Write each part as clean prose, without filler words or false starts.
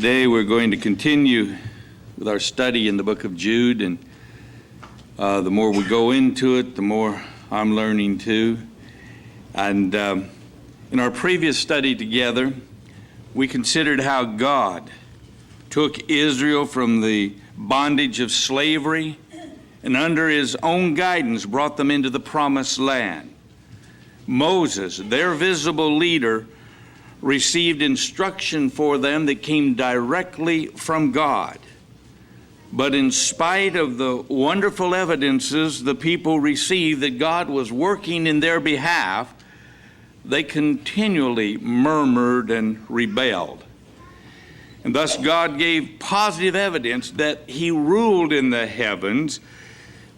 Today we're going to continue with our study in the book of Jude, and the more we go into it, the more I'm learning too. And in our previous study together, we considered how God took Israel from the bondage of slavery and under his own guidance brought them into the promised land. Moses, their visible leader, received instruction for them that came directly from God. But in spite of the wonderful evidences the people received that God was working in their behalf, they continually murmured and rebelled. And thus God gave positive evidence that he ruled in the heavens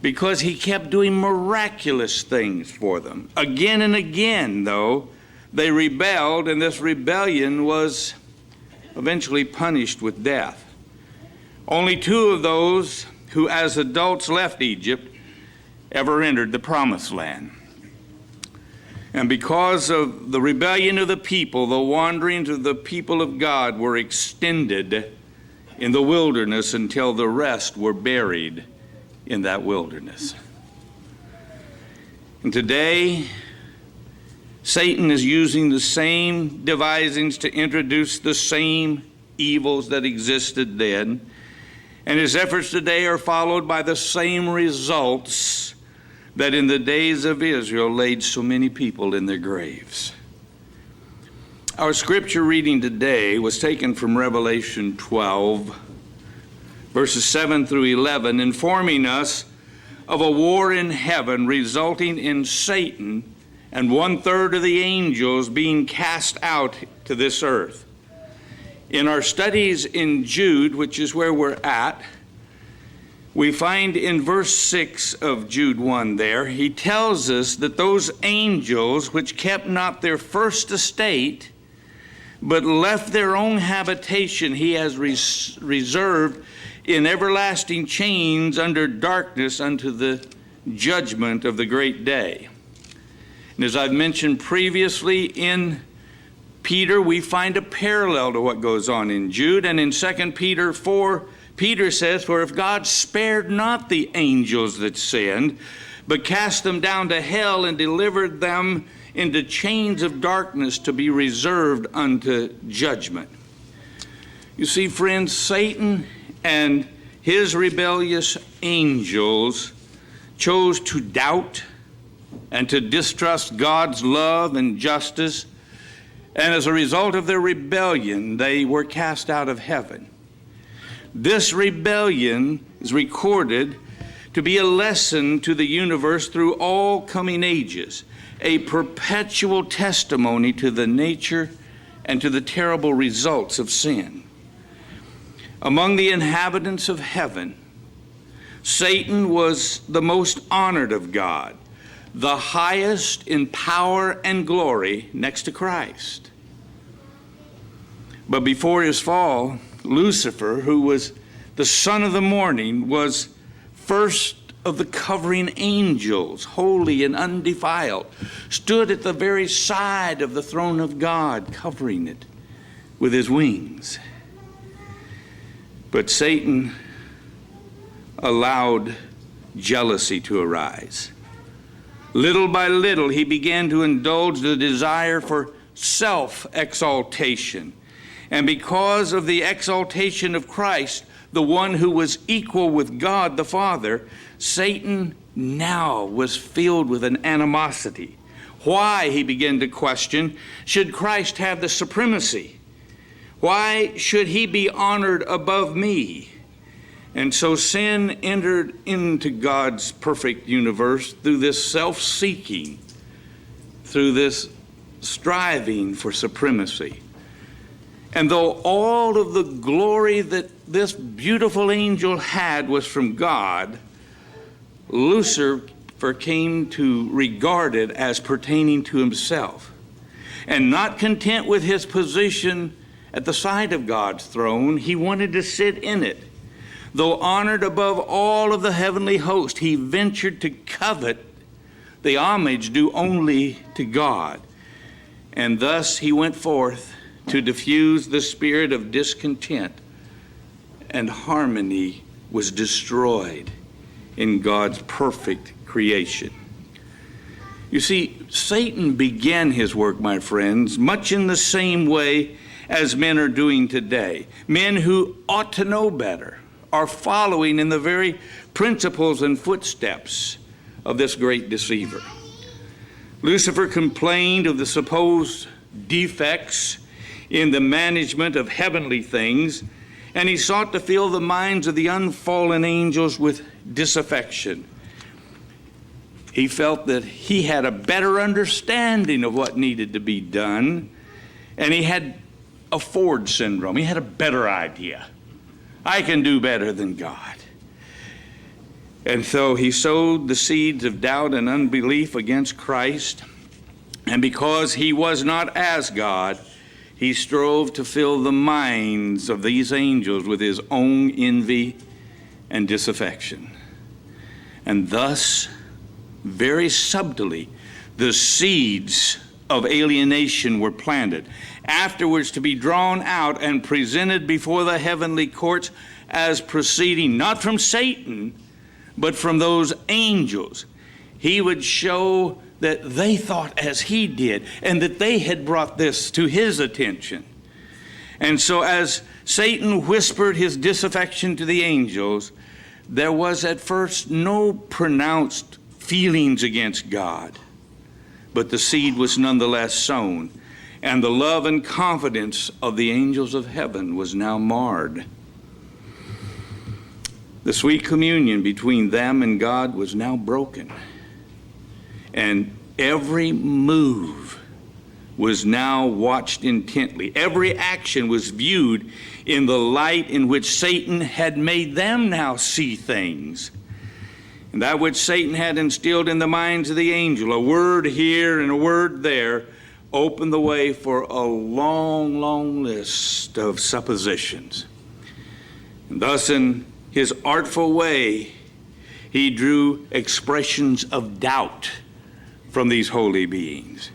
because he kept doing miraculous things for them. Again and again, though, they rebelled, and this rebellion was eventually punished with death. Only two of those who as adults left Egypt ever entered the promised land. And because of the rebellion of the people, the wanderings of the people of God were extended in the wilderness until the rest were buried in that wilderness. And today, Satan is using the same devisings to introduce the same evils that existed then, and his efforts today are followed by the same results that in the days of Israel laid so many people in their graves. Our scripture reading today was taken from Revelation 12, verses 7 through 11, informing us of a war in heaven resulting in Satan and 1/3 of the angels being cast out to this earth. In our studies in Jude, which is where we're at, we find in verse 6 of Jude 1 there, he tells us that those angels which kept not their first estate, but left their own habitation, he has reserved in everlasting chains under darkness unto the judgment of the great day. And as I've mentioned previously in Peter, we find a parallel to what goes on in Jude. And in 2 Peter 4, Peter says, "For if God spared not the angels that sinned, but cast them down to hell and delivered them into chains of darkness to be reserved unto judgment." You see, friends, Satan and his rebellious angels chose to doubt and to distrust God's love and justice. And as a result of their rebellion, they were cast out of heaven. This rebellion is recorded to be a lesson to the universe through all coming ages, a perpetual testimony to the nature and to the terrible results of sin. Among the inhabitants of heaven, Satan was the most honored of God, the highest in power and glory next to Christ. But before his fall, Lucifer, who was the son of the morning, was first of the covering angels, holy and undefiled, stood at the very side of the throne of God, covering it with his wings. But Satan allowed jealousy to arise. Little by little, he began to indulge the desire for self-exaltation. And because of the exaltation of Christ, the one who was equal with God the Father, Satan now was filled with an animosity. Why, he began to question, should Christ have the supremacy? Why should he be honored above me? And so sin entered into God's perfect universe through this self-seeking, through this striving for supremacy. And though all of the glory that this beautiful angel had was from God, Lucifer came to regard it as pertaining to himself. And not content with his position at the side of God's throne, he wanted to sit in it. Though honored above all of the heavenly host, he ventured to covet the homage due only to God. And thus he went forth to diffuse the spirit of discontent, and harmony was destroyed in God's perfect creation. You see, Satan began his work, my friends, much in the same way as men are doing today. Men who ought to know better are following in the very principles and footsteps of this great deceiver. Lucifer complained of the supposed defects in the management of heavenly things, and he sought to fill the minds of the unfallen angels with disaffection. He felt that he had a better understanding of what needed to be done, and he had a Ford syndrome. He had a better idea. I can do better than God. And so he sowed the seeds of doubt and unbelief against Christ, and because he was not as God, he strove to fill the minds of these angels with his own envy and disaffection. And thus, very subtly, the seeds of alienation were planted, afterwards to be drawn out and presented before the heavenly courts as proceeding not from Satan, but from those angels. He would show that they thought as he did, and that they had brought this to his attention. And so as Satan whispered his disaffection to the angels, there was at first no pronounced feelings against God, but the seed was nonetheless sown, and the love and confidence of the angels of heaven was now marred. The sweet communion between them and God was now broken, and every move was now watched intently. Every action was viewed in the light in which Satan had made them now see things. And that which Satan had instilled in the minds of the angel, a word here and a word there, opened the way for a long, long list of suppositions. And thus, in his artful way, he drew expressions of doubt from these holy beings.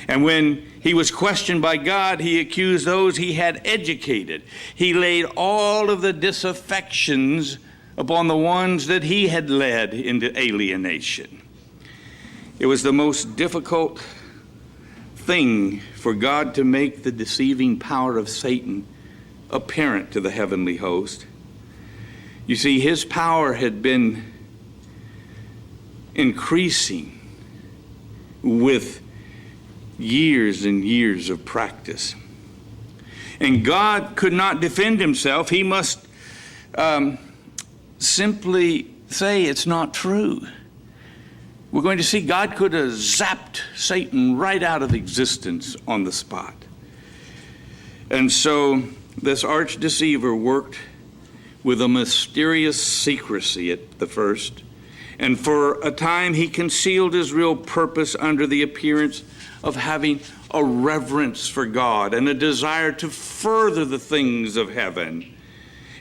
And when he was questioned by God, he accused those he had educated. He laid all of the disaffections upon the ones that he had led into alienation. It was the most difficult thing for God to make the deceiving power of Satan apparent to the heavenly host. You see, his power had been increasing with years and years of practice. And God could not defend himself. He must simply say it's not true. We're going to see God could have zapped Satan right out of existence on the spot. And so this arch deceiver worked with a mysterious secrecy at the first, and for a time he concealed his real purpose under the appearance of having a reverence for God and a desire to further the things of heaven.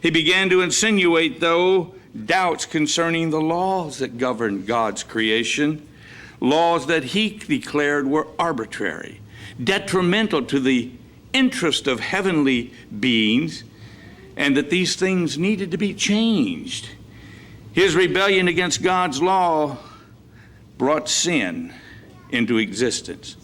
He began to insinuate, though, doubts concerning the laws that govern God's creation, laws that he declared were arbitrary, detrimental to the interest of heavenly beings, and that these things needed to be changed. His rebellion against God's law brought sin into existence.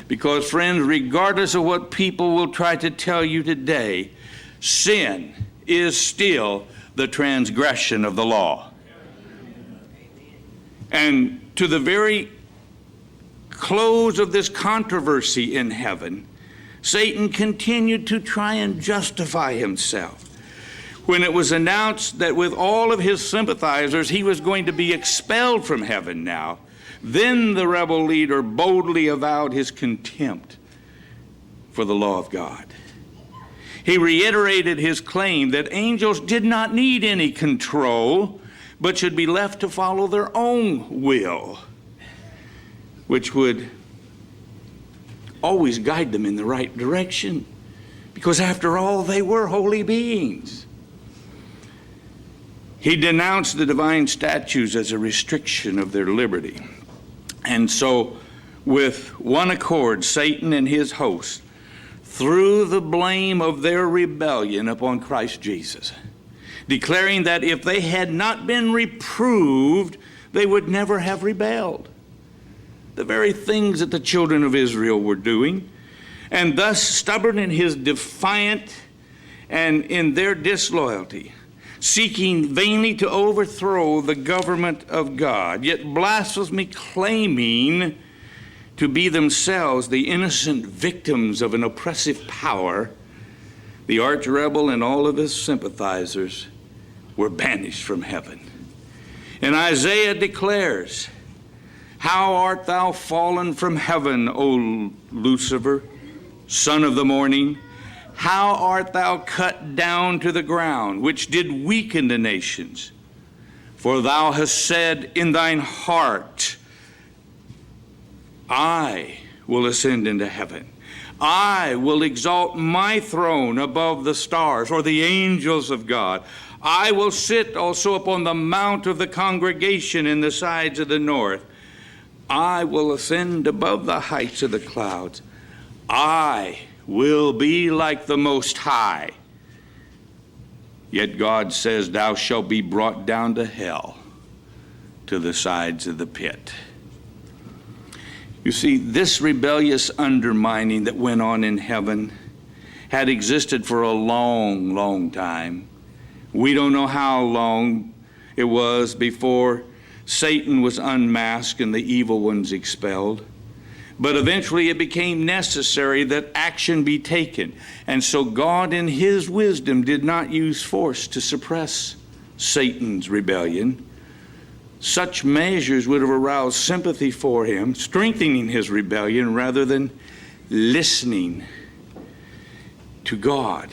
Because, friends, regardless of what people will try to tell you today, sin is still the transgression of the law. And to the very close of this controversy in heaven, Satan continued to try and justify himself. When it was announced that with all of his sympathizers he was going to be expelled from heaven now, then the rebel leader boldly avowed his contempt for the law of God. He reiterated his claim that angels did not need any control, but should be left to follow their own will, which would always guide them in the right direction, because after all, they were holy beings. He denounced the divine statutes as a restriction of their liberty. And so, with one accord, Satan and his hosts threw the blame of their rebellion upon Christ Jesus, declaring that if they had not been reproved, they would never have rebelled. The very things that the children of Israel were doing, and thus stubborn in his defiant and in their disloyalty, seeking vainly to overthrow the government of God, yet blasphemously claiming to be themselves the innocent victims of an oppressive power, the arch-rebel and all of his sympathizers were banished from heaven. And Isaiah declares, "How art thou fallen from heaven, O Lucifer, son of the morning? How art thou cut down to the ground, which did weaken the nations? For thou hast said in thine heart, I will ascend into heaven. I will exalt my throne above the stars or the angels of God. I will sit also upon the mount of the congregation in the sides of the north. I will ascend above the heights of the clouds. I will be like the Most High." Yet God says, "Thou shalt be brought down to hell, to the sides of the pit." You see, this rebellious undermining that went on in heaven had existed for a long, long time. We don't know how long it was before Satan was unmasked and the evil ones expelled. But eventually it became necessary that action be taken. And so God, in his wisdom, did not use force to suppress Satan's rebellion. Such measures would have aroused sympathy for him, strengthening his rebellion rather than listening to God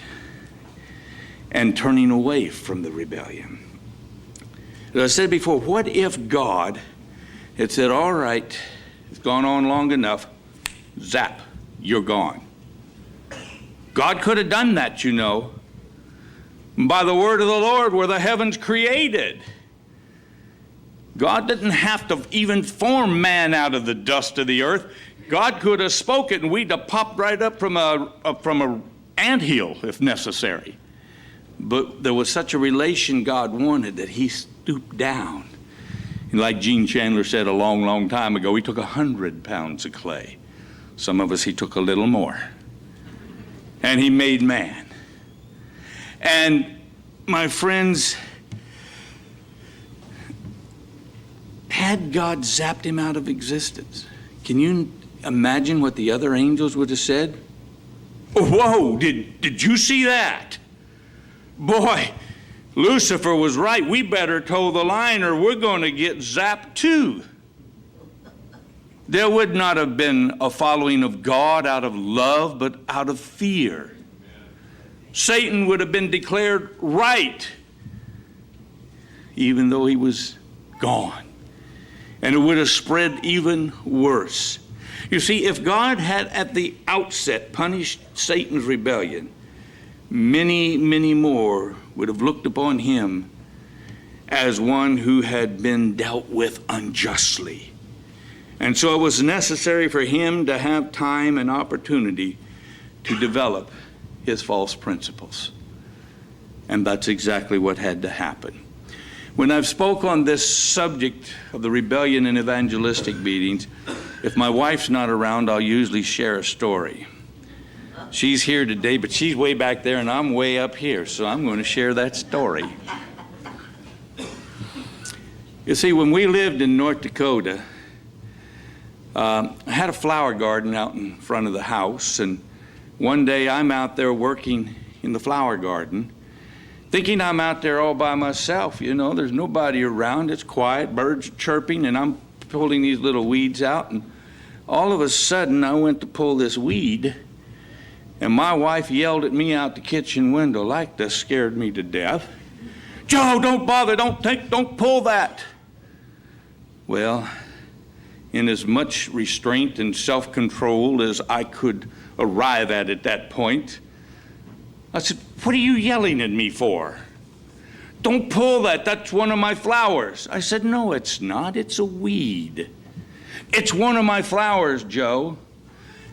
and turning away from the rebellion. As I said before, what if God had said, "All right, it's gone on long enough, zap, you're gone"? God could have done that, you know. By the word of the Lord were the heavens created. God didn't have to even form man out of the dust of the earth. God could have spoken and we'd have popped right up from a anthill if necessary. But there was such a relation God wanted that he stooped down. And like Gene Chandler said a long, long time ago, he took 100 pounds of clay. Some of us, he took a little more. And he made man. And my friends, had God zapped him out of existence, can you imagine what the other angels would have said? "Whoa, did you see that? Boy, Lucifer was right. We better toe the line or we're going to get zapped too." There would not have been a following of God out of love, but out of fear. Satan would have been declared right, even though he was gone. And it would have spread even worse. You see, if God had at the outset punished Satan's rebellion, many, many more would have looked upon him as one who had been dealt with unjustly. And so it was necessary for him to have time and opportunity to develop his false principles. And that's exactly what had to happen. When I've spoke on this subject of the rebellion in evangelistic meetings, if my wife's not around, I'll usually share a story. She's here today, but she's way back there and I'm way up here, so I'm going to share that story. You see, when we lived in North Dakota, I had a flower garden out in front of the house, and one day I'm out there working in the flower garden, thinking I'm out there all by myself. You know, there's nobody around, it's quiet, birds chirping, and I'm pulling these little weeds out, and all of a sudden I went to pull this weed, and my wife yelled at me out the kitchen window like that, scared me to death. "Joe, don't bother, don't pull that." Well, in as much restraint and self-control as I could arrive at that point, I said, "What are you yelling at me for? Don't pull that, that's one of my flowers." I said, "No, it's not, it's a weed. It's one of my flowers, Joe."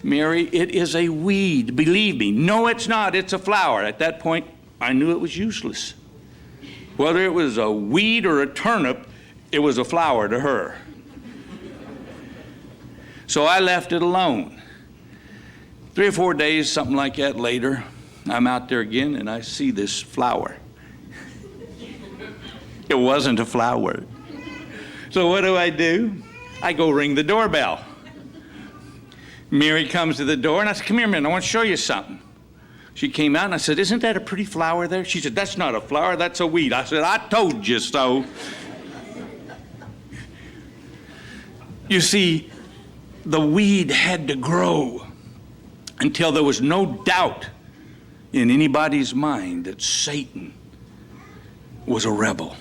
Mary, it is a weed. Believe me. No, it's not. It's a flower. At that point, I knew it was useless. Whether it was a weed or a turnip, it was a flower to her. So I left it alone. 3 or 4 days, something like that later, I'm out there again and I see this flower. It wasn't a flower. So what do? I go ring the doorbell. Mary comes to the door and I said, come here a minute, I want to show you something. She came out and I said, isn't that a pretty flower there? She said, that's not a flower, that's a weed. I said, I told you so. You see, the weed had to grow until there was no doubt in anybody's mind that Satan was a rebel.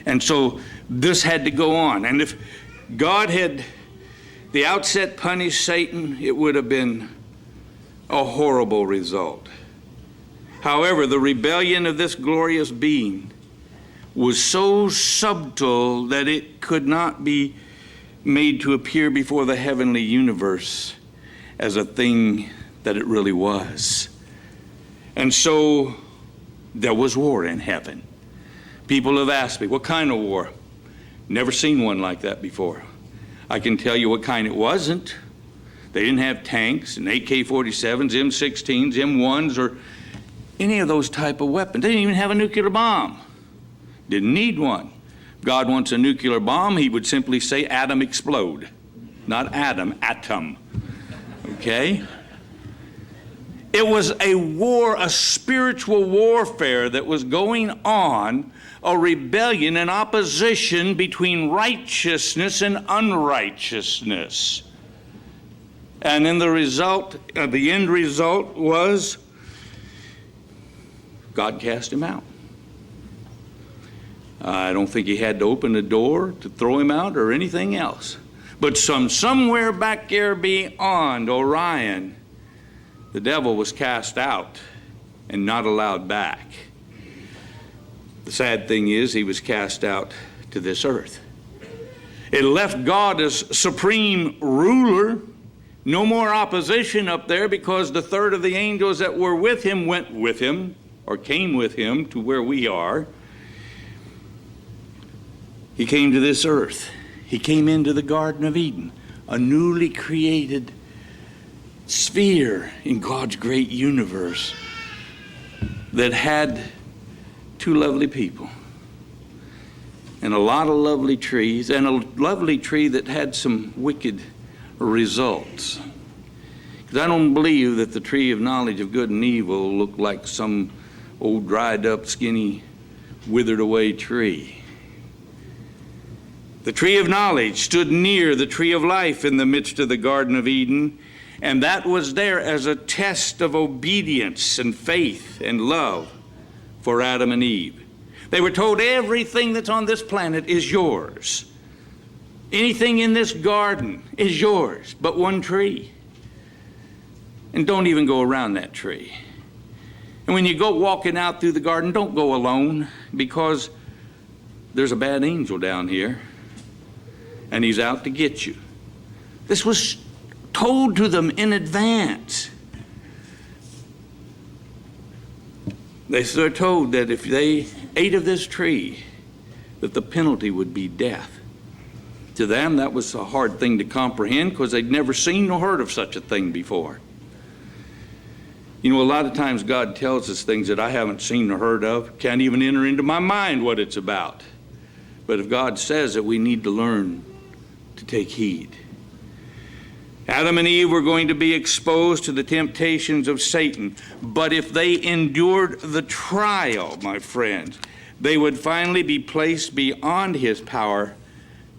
And so this had to go on. And if God had the outset punished Satan, it would have been a horrible result. However, the rebellion of this glorious being was so subtle that it could not be made to appear before the heavenly universe as a thing that it really was. And so there was war in heaven. People have asked me, what kind of war? Never seen one like that before. I can tell you what kind it wasn't. They didn't have tanks and AK-47s, M16s, M1s, or any of those type of weapons. They didn't even have a nuclear bomb. Didn't need one. If God wants a nuclear bomb, he would simply say, atom explode. Not atom, atom. Okay? It was a war, a spiritual warfare that was going on, a rebellion, an opposition between righteousness and unrighteousness. And then the end result was God cast him out. I don't think he had to open the door to throw him out or anything else. But somewhere back there beyond Orion, the devil was cast out and not allowed back. The sad thing is he was cast out to this earth. It left God as supreme ruler. No more opposition up there because the third of the angels that were with him went with him or came with him to where we are. He came to this earth. He came into the Garden of Eden, a newly created sphere in God's great universe that had two lovely people and a lot of lovely trees and a lovely tree that had some wicked results. Because I don't believe that the tree of knowledge of good and evil looked like some old dried up, skinny, withered away tree. The tree of knowledge stood near the tree of life in the midst of the Garden of Eden, and that was there as a test of obedience and faith and love for Adam and Eve. They were told everything that's on this planet is yours. Anything in this garden is yours, but one tree. And don't even go around that tree. And when you go walking out through the garden, don't go alone, because there's a bad angel down here, and he's out to get you. This was told to them in advance. They're told that if they ate of this tree, that the penalty would be death. To them, that was a hard thing to comprehend because they'd never seen or heard of such a thing before. You know, a lot of times God tells us things that I haven't seen or heard of, can't even enter into my mind what it's about. But if God says it, we need to learn to take heed. Adam and Eve were going to be exposed to the temptations of Satan, but if they endured the trial, my friends, they would finally be placed beyond his power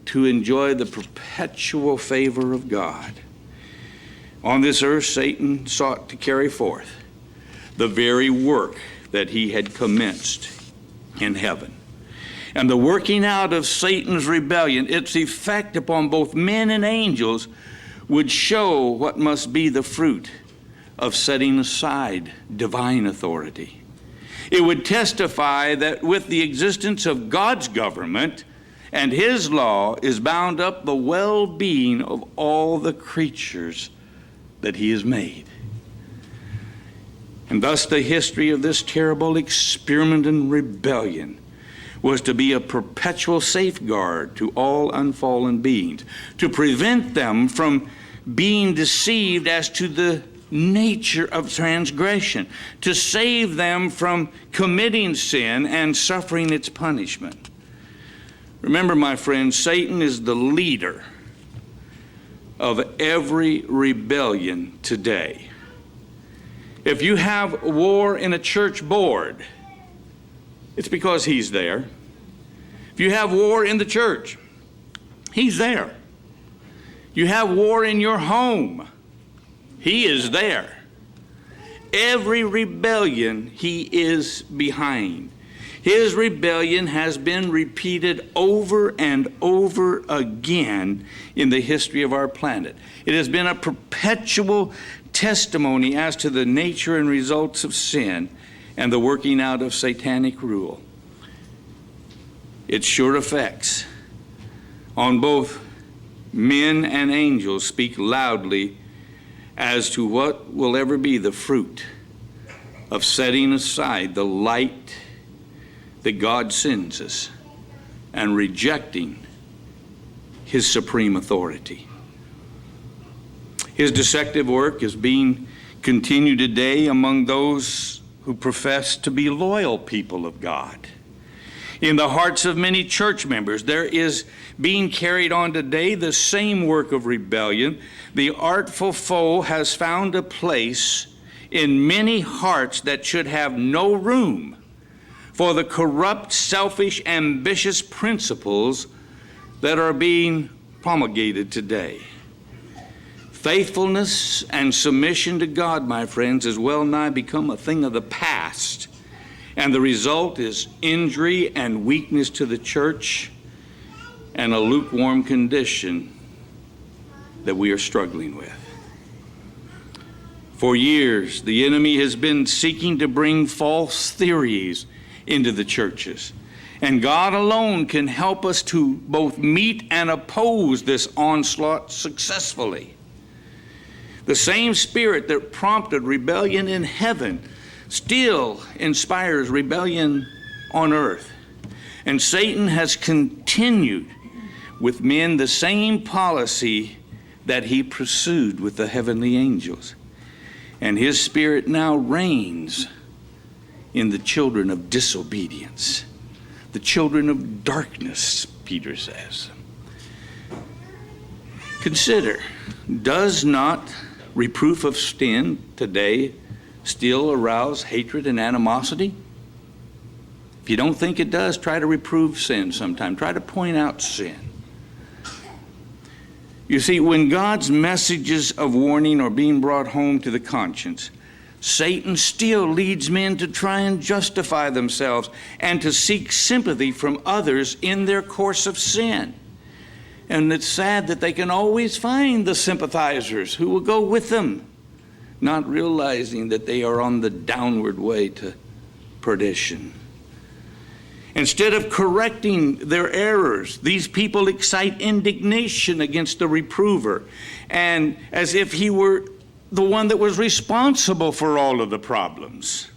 to enjoy the perpetual favor of God. On this earth, Satan sought to carry forth the very work that he had commenced in heaven. And the working out of Satan's rebellion, its effect upon both men and angels, would show what must be the fruit of setting aside divine authority. It would testify that with the existence of God's government and his law is bound up the well-being of all the creatures that he has made. And thus the history of this terrible experiment in rebellion was to be a perpetual safeguard to all unfallen beings, to prevent them from being deceived as to the nature of transgression, to save them from committing sin and suffering its punishment. Remember, my friends, Satan is the leader of every rebellion today. If you have war in a church board, it's because he's there. If you have war in the church, he's there. You have war in your home, he is there. Every rebellion he is behind. His rebellion has been repeated over and over again in the history of our planet. It has been a perpetual testimony as to the nature and results of sin and the working out of satanic rule. Its sure effects on both men and angels speak loudly as to what will ever be the fruit of setting aside the light that God sends us and rejecting his supreme authority. His deceptive work is being continued today among those who profess to be loyal people of God. In the hearts of many church members, there is being carried on today the same work of rebellion. The artful foe has found a place in many hearts that should have no room for the corrupt, selfish, ambitious principles that are being promulgated today. Faithfulness and submission to God, my friends, has well nigh become a thing of the past. And the result is injury and weakness to the church and a lukewarm condition that we are struggling with. For years, the enemy has been seeking to bring false theories into the churches. And God alone can help us to both meet and oppose this onslaught successfully. The same spirit that prompted rebellion in heaven still inspires rebellion on earth. And Satan has continued with men the same policy that he pursued with the heavenly angels. And his spirit now reigns in the children of disobedience, the children of darkness, Peter says. Consider, does not reproof of sin today still arouse hatred and animosity? If you don't think it does, try to reprove sin sometime. Try to point out sin. You see, when God's messages of warning are being brought home to the conscience, Satan still leads men to try and justify themselves and to seek sympathy from others in their course of sin. And it's sad that they can always find the sympathizers who will go with them, not realizing that they are on the downward way to perdition. Instead of correcting their errors, these people excite indignation against the reprover, and as if he were the one that was responsible for all of the problems.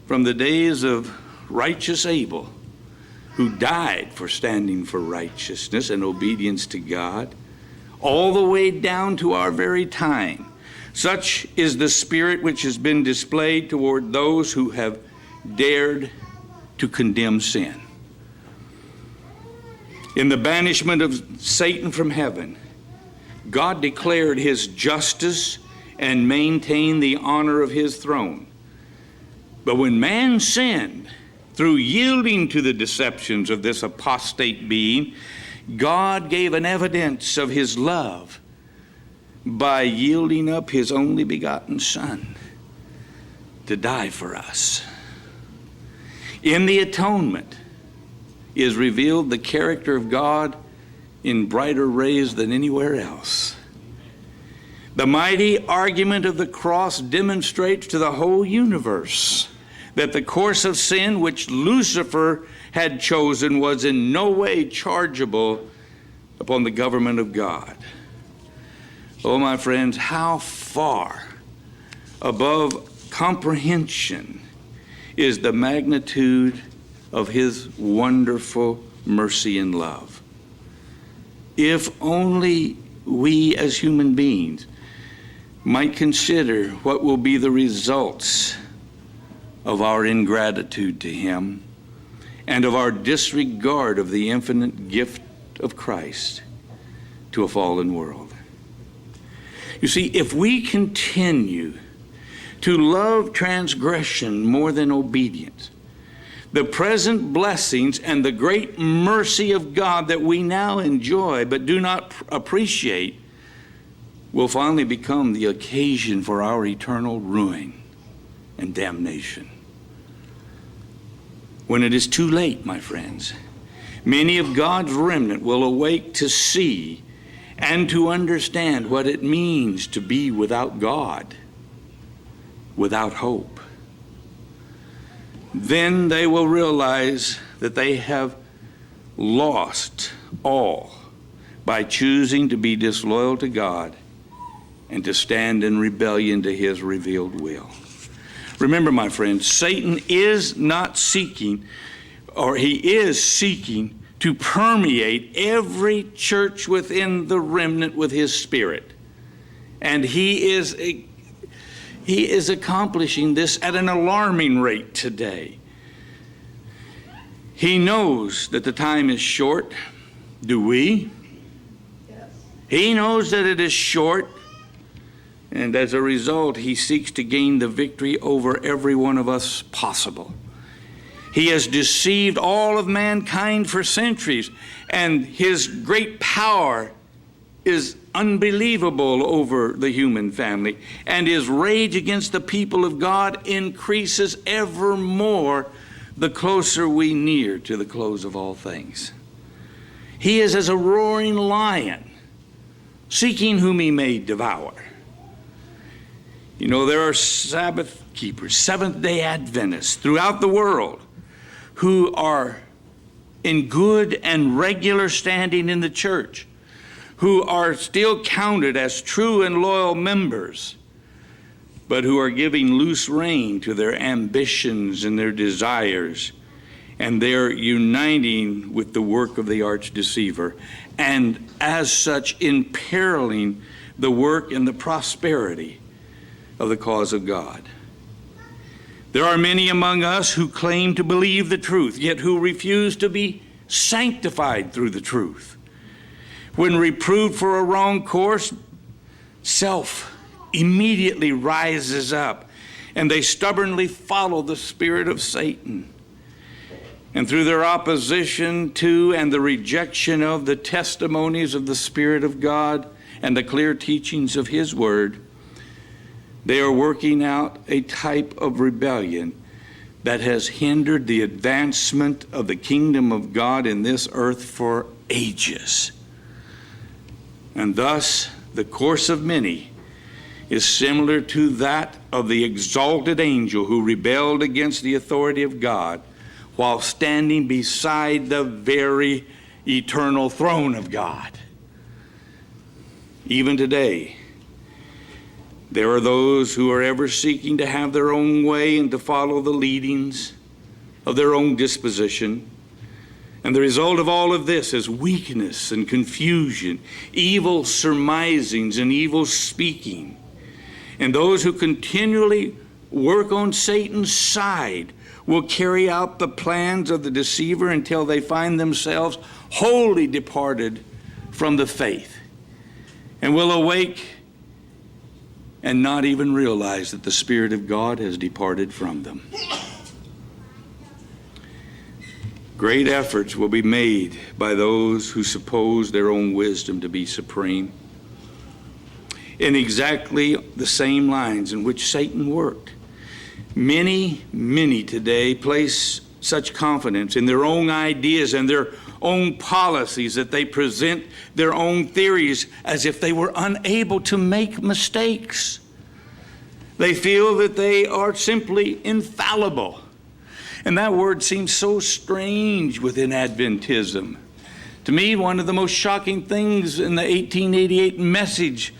From the days of righteous Abel, who died for standing for righteousness and obedience to God, all the way down to our very time, such is the spirit which has been displayed toward those who have dared to condemn sin. In the banishment of Satan from heaven, God declared his justice and maintained the honor of his throne. But when man sinned, through yielding to the deceptions of this apostate being, God gave an evidence of his love by yielding up his only begotten Son to die for us. In the atonement is revealed the character of God in brighter rays than anywhere else. The mighty argument of the cross demonstrates to the whole universe that the course of sin which Lucifer had chosen was in no way chargeable upon the government of God. Oh, my friends, how far above comprehension is the magnitude of his wonderful mercy and love. If only we as human beings might consider what will be the results of our ingratitude to him and of our disregard of the infinite gift of Christ to a fallen world. You see, if we continue to love transgression more than obedience, the present blessings and the great mercy of God that we now enjoy but do not appreciate will finally become the occasion for our eternal ruin and damnation. When it is too late, my friends, many of God's remnant will awake to see and to understand what it means to be without God, without hope. Then they will realize that they have lost all by choosing to be disloyal to God and to stand in rebellion to his revealed will. Remember, my friends, Satan is not seeking, or he is seeking to permeate every church within the remnant with his spirit. And he is accomplishing this at an alarming rate today. He knows that the time is short. Do we? Yes. He knows that it is short. And as a result, he seeks to gain the victory over every one of us possible. He has deceived all of mankind for centuries, and his great power is unbelievable over the human family, and his rage against the people of God increases ever more the closer we near to the close of all things. He is as a roaring lion, seeking whom he may devour. You know, there are Sabbath keepers, Seventh-day Adventists throughout the world who are in good and regular standing in the church, who are still counted as true and loyal members, but who are giving loose rein to their ambitions and their desires, and they're uniting with the work of the arch deceiver, and as such imperiling the work and the prosperity of the cause of God. There are many among us who claim to believe the truth, yet who refuse to be sanctified through the truth. When reproved for a wrong course, self immediately rises up, and they stubbornly follow the spirit of Satan. And through their opposition to and the rejection of the testimonies of the Spirit of God and the clear teachings of his word, they are working out a type of rebellion that has hindered the advancement of the kingdom of God in this earth for ages. And thus, the course of many is similar to that of the exalted angel who rebelled against the authority of God while standing beside the very eternal throne of God. Even today, there are those who are ever seeking to have their own way and to follow the leadings of their own disposition. And the result of all of this is weakness and confusion, evil surmisings and evil speaking. And those who continually work on Satan's side will carry out the plans of the deceiver until they find themselves wholly departed from the faith, and will awake and not even realize that the Spirit of God has departed from them. Great efforts will be made by those who suppose their own wisdom to be supreme, in exactly the same lines in which Satan worked. Many today place such confidence in their own ideas and their own policies that they present their own theories as if they were unable to make mistakes. They feel that they are simply infallible. And that word seems so strange within Adventism. To me, one of the most shocking things in the 1888 message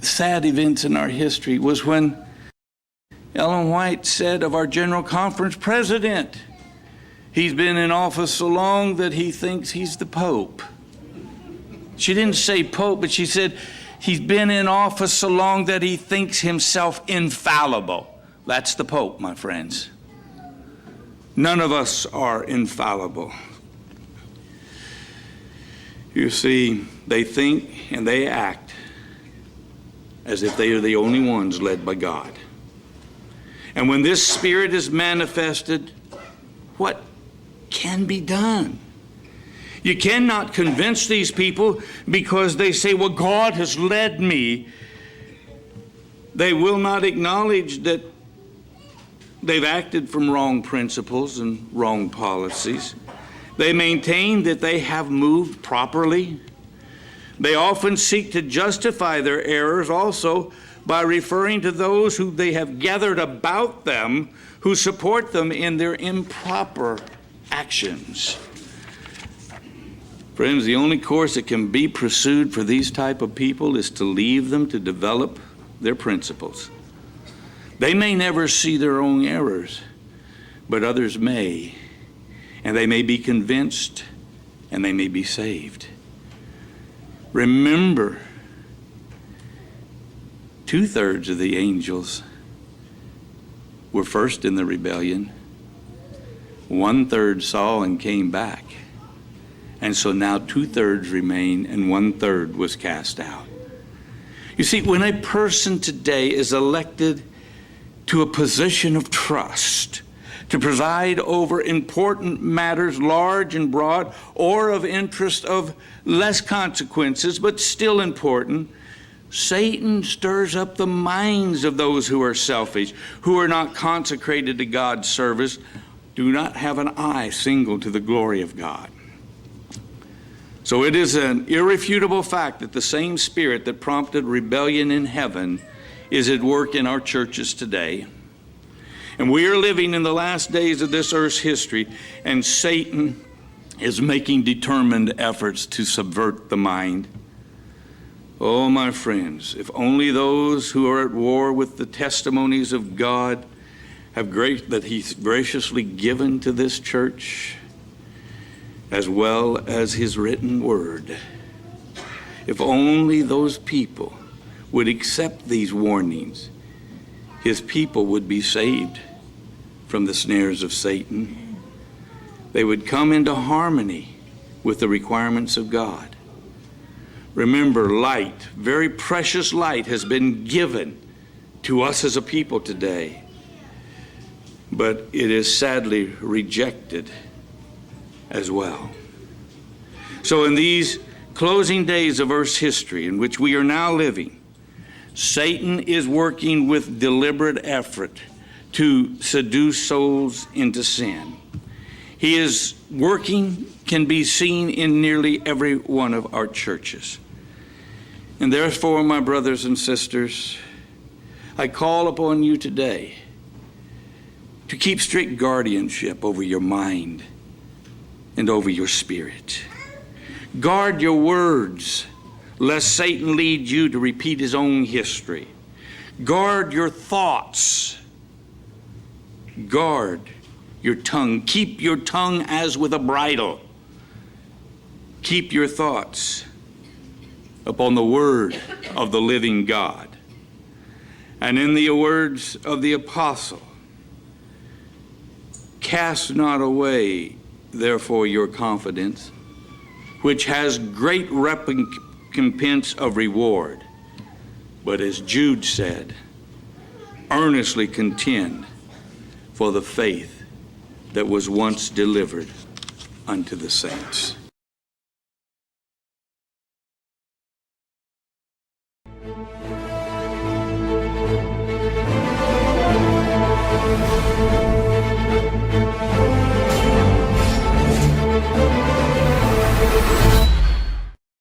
sad events in our history was when Ellen White said of our General Conference president, he's been in office so long that he thinks he's the Pope. She didn't say Pope, but she said he's been in office so long that he thinks himself infallible. That's the Pope, my friends. None of us are infallible. You see, they think and they act as if they are the only ones led by God. And when this spirit is manifested, what can be done? You cannot convince these people because they say, well, God has led me. They will not acknowledge that they've acted from wrong principles and wrong policies. They maintain that they have moved properly. They often seek to justify their errors also by referring to those who they have gathered about them who support them in their improper actions. Friends, the only course that can be pursued for these type of people is to leave them to develop their principles. They may never see their own errors, but others may, and they may be convinced, and they may be saved. Remember, 2/3 of the angels were first in the rebellion. 1/3 saw and came back. And so now 2/3 remain and 1/3 was cast out. You see, when a person today is elected to a position of trust, to preside over important matters, large and broad, or of interest of less consequences, but still important, Satan stirs up the minds of those who are selfish, who are not consecrated to God's service, do not have an eye single to the glory of God. So it is an irrefutable fact that the same spirit that prompted rebellion in heaven is at work in our churches today. And we are living in the last days of this earth's history, and Satan is making determined efforts to subvert the mind. Oh, my friends, if only those who are at war with the testimonies of God that He's graciously given to this church, as well as His written word, if only those people would accept these warnings, His people would be saved from the snares of Satan. They would come into harmony with the requirements of God. Remember, light, very precious light, has been given to us as a people today, but it is sadly rejected as well. So in these closing days of Earth's history in which we are now living, Satan is working with deliberate effort to seduce souls into sin. He is working, can be seen in nearly every one of our churches. And therefore, my brothers and sisters, I call upon you today to keep strict guardianship over your mind and over your spirit. Guard your words, lest Satan lead you to repeat his own history. Guard your thoughts. Guard your tongue. Keep your tongue as with a bridle. Keep your thoughts upon the word of the living God. And in the words of the apostle, cast not away, therefore, your confidence, which has great recompense of reward. But as Jude said, earnestly contend for the faith that was once delivered unto the saints.